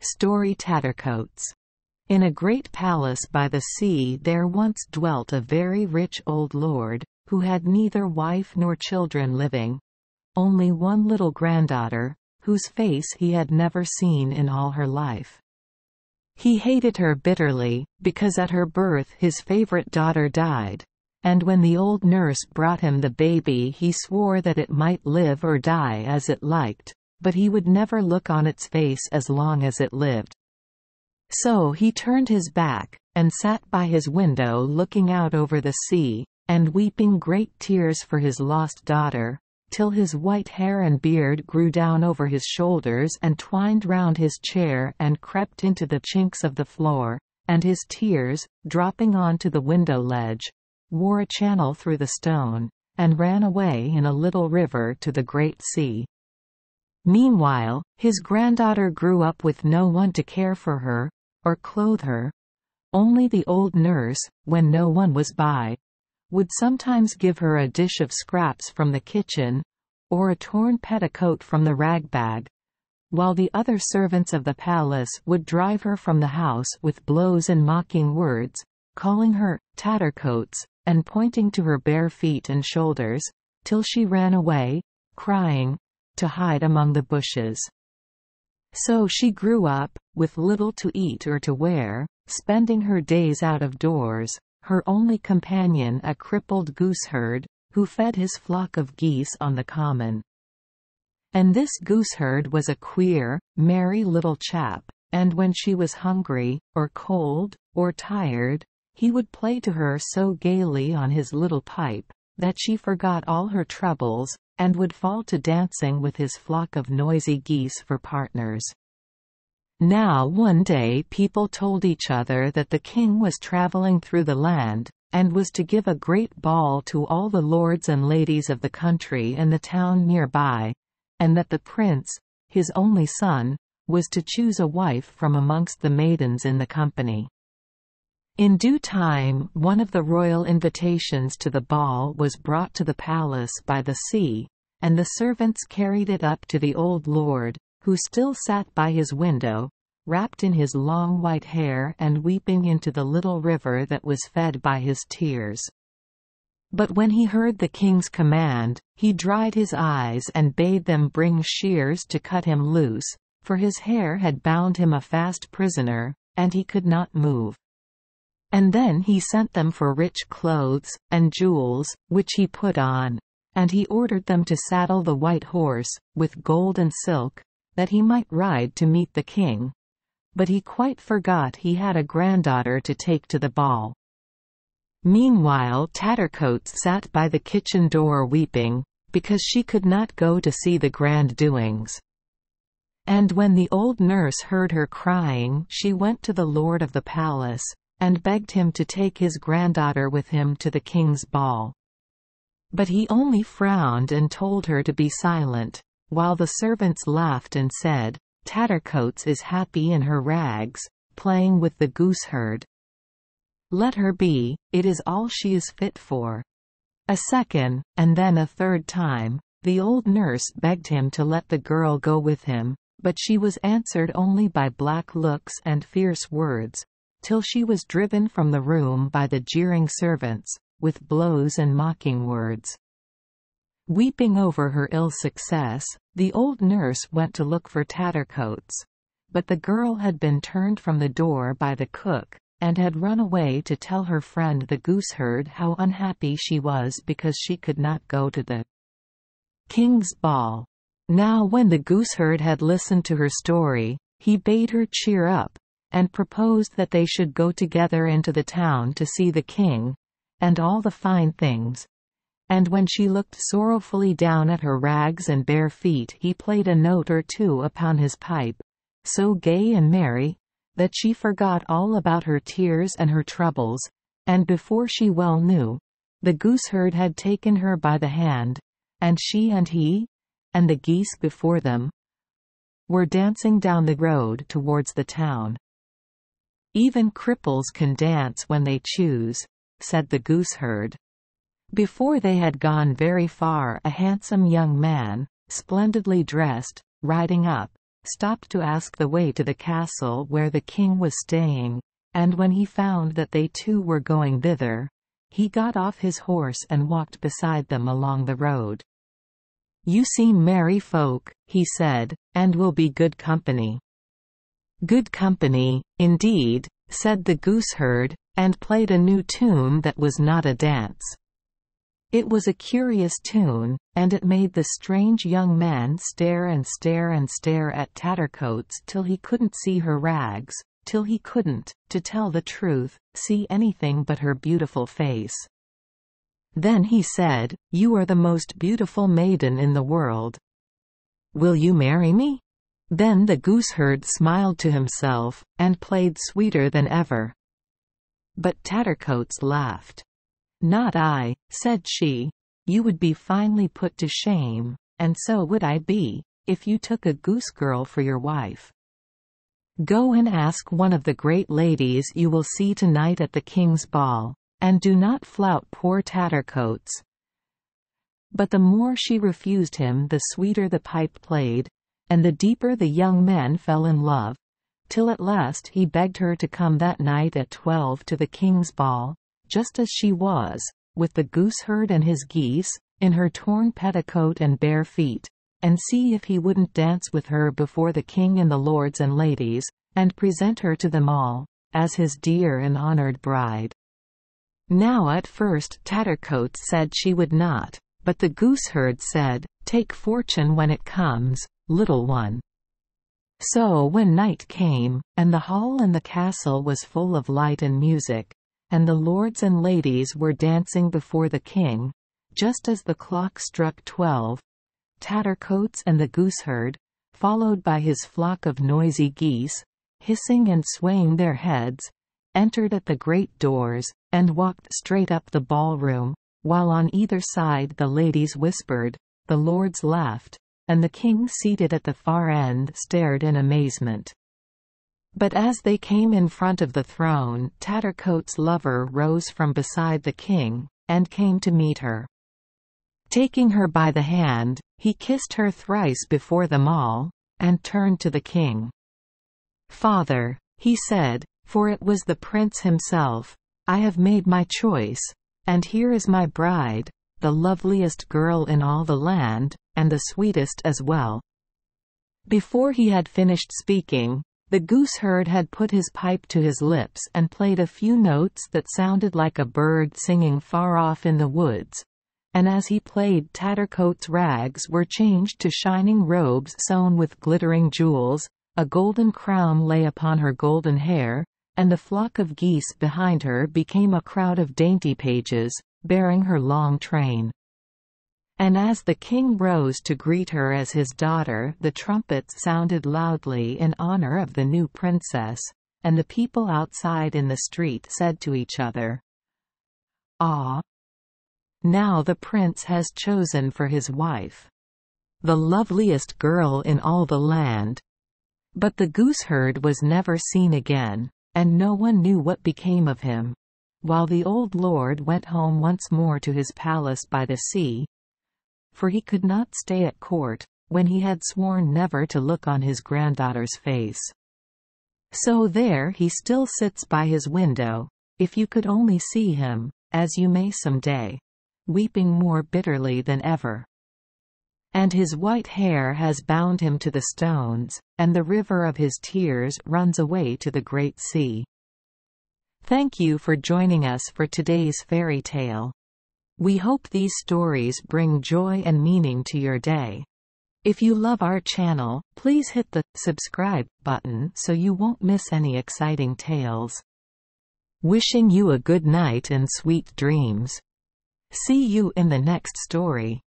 Story Tattercoats. In a great palace by the sea there once dwelt a very rich old lord, who had neither wife nor children living, only one little granddaughter, whose face he had never seen in all her life. He hated her bitterly, because at her birth his favorite daughter died, and when the old nurse brought him the baby he swore that it might live or die as it liked, but he would never look on its face as long as it lived. So he turned his back, and sat by his window looking out over the sea, and weeping great tears for his lost daughter, till his white hair and beard grew down over his shoulders and twined round his chair and crept into the chinks of the floor, and his tears, dropping on to the window ledge, wore a channel through the stone, and ran away in a little river to the great sea. Meanwhile, his granddaughter grew up with no one to care for her, or clothe her. Only the old nurse, when no one was by, would sometimes give her a dish of scraps from the kitchen, or a torn petticoat from the rag-bag, while the other servants of the palace would drive her from the house with blows and mocking words, calling her Tattercoats, and pointing to her bare feet and shoulders, till she ran away, crying, to hide among the bushes. So she grew up, with little to eat or to wear, spending her days out of doors, her only companion a crippled gooseherd, who fed his flock of geese on the common. And this gooseherd was a queer, merry little chap, and when she was hungry, or cold, or tired, he would play to her so gaily on his little pipe, that she forgot all her troubles, and would fall to dancing with his flock of noisy geese for partners. Now one day people told each other that the king was traveling through the land, and was to give a great ball to all the lords and ladies of the country and the town nearby, and that the prince, his only son, was to choose a wife from amongst the maidens in the company. In due time, one of the royal invitations to the ball was brought to the palace by the sea, and the servants carried it up to the old lord, who still sat by his window, wrapped in his long white hair and weeping into the little river that was fed by his tears. But when he heard the king's command, he dried his eyes and bade them bring shears to cut him loose, for his hair had bound him a fast prisoner, and he could not move. And then he sent them for rich clothes, and jewels, which he put on, and he ordered them to saddle the white horse, with gold and silk, that he might ride to meet the king. But he quite forgot he had a granddaughter to take to the ball. Meanwhile Tattercoats sat by the kitchen door weeping, because she could not go to see the grand doings. And when the old nurse heard her crying, she went to the lord of the palace, and begged him to take his granddaughter with him to the king's ball. But he only frowned and told her to be silent, while the servants laughed and said, "Tattercoats is happy in her rags, playing with the gooseherd. Let her be, it is all she is fit for." A second, and then a third time, the old nurse begged him to let the girl go with him, but she was answered only by black looks and fierce words, till she was driven from the room by the jeering servants, with blows and mocking words. Weeping over her ill success, the old nurse went to look for Tattercoats. But the girl had been turned from the door by the cook, and had run away to tell her friend the gooseherd how unhappy she was because she could not go to the king's ball. Now when the gooseherd had listened to her story, he bade her cheer up, and proposed that they should go together into the town to see the king, and all the fine things. And when she looked sorrowfully down at her rags and bare feet he played a note or two upon his pipe, so gay and merry, that she forgot all about her tears and her troubles, and before she well knew, the gooseherd had taken her by the hand, and she and he, and the geese before them, were dancing down the road towards the town. "Even cripples can dance when they choose," said the gooseherd. Before they had gone very far a handsome young man, splendidly dressed, riding up, stopped to ask the way to the castle where the king was staying, and when he found that they too were going thither, he got off his horse and walked beside them along the road. "You seem merry folk," he said, "and will be good company." "Good company, indeed," said the gooseherd, and played a new tune that was not a dance. It was a curious tune, and it made the strange young man stare and stare and stare at Tattercoats till he couldn't see her rags, till he couldn't, to tell the truth, see anything but her beautiful face. Then he said, "You are the most beautiful maiden in the world. Will you marry me?" Then the gooseherd smiled to himself, and played sweeter than ever. But Tattercoats laughed. "Not I," said she. "You would be finely put to shame, and so would I be, if you took a goose girl for your wife. Go and ask one of the great ladies you will see tonight at the king's ball, and do not flout poor Tattercoats." But the more she refused him, the sweeter the pipe played, and the deeper the young man fell in love, till at last he begged her to come that night at 12 to the king's ball, just as she was, with the gooseherd and his geese, in her torn petticoat and bare feet, and see if he wouldn't dance with her before the king and the lords and ladies, and present her to them all, as his dear and honored bride. Now at first Tattercoats said she would not, but the gooseherd said, "Take fortune when it comes, little one." So when night came, and the hall and the castle was full of light and music, and the lords and ladies were dancing before the king, just as the clock struck 12, Tattercoats and the gooseherd, followed by his flock of noisy geese, hissing and swaying their heads, entered at the great doors, and walked straight up the ballroom, while on either side the ladies whispered, the lords laughed, and the king seated at the far end stared in amazement. But as they came in front of the throne, Tattercoats' lover rose from beside the king, and came to meet her. Taking her by the hand, he kissed her thrice before them all, and turned to the king. "Father," he said, for it was the prince himself, "I have made my choice, and here is my bride, the loveliest girl in all the land, and the sweetest as well." Before he had finished speaking, the gooseherd had put his pipe to his lips and played a few notes that sounded like a bird singing far off in the woods, and as he played, Tattercoats' rags were changed to shining robes sewn with glittering jewels, a golden crown lay upon her golden hair, and the flock of geese behind her became a crowd of dainty pages, bearing her long train. And as the king rose to greet her as his daughter, the trumpets sounded loudly in honor of the new princess, and the people outside in the street said to each other, "Ah! Now the prince has chosen for his wife the loveliest girl in all the land." But the gooseherd was never seen again, and no one knew what became of him, while the old lord went home once more to his palace by the sea, for he could not stay at court, when he had sworn never to look on his granddaughter's face. So there he still sits by his window, if you could only see him, as you may some day, weeping more bitterly than ever. And his white hair has bound him to the stones, and the river of his tears runs away to the great sea. Thank you for joining us for today's fairy tale. We hope these stories bring joy and meaning to your day. If you love our channel, please hit the subscribe button so you won't miss any exciting tales. Wishing you a good night and sweet dreams. See you in the next story.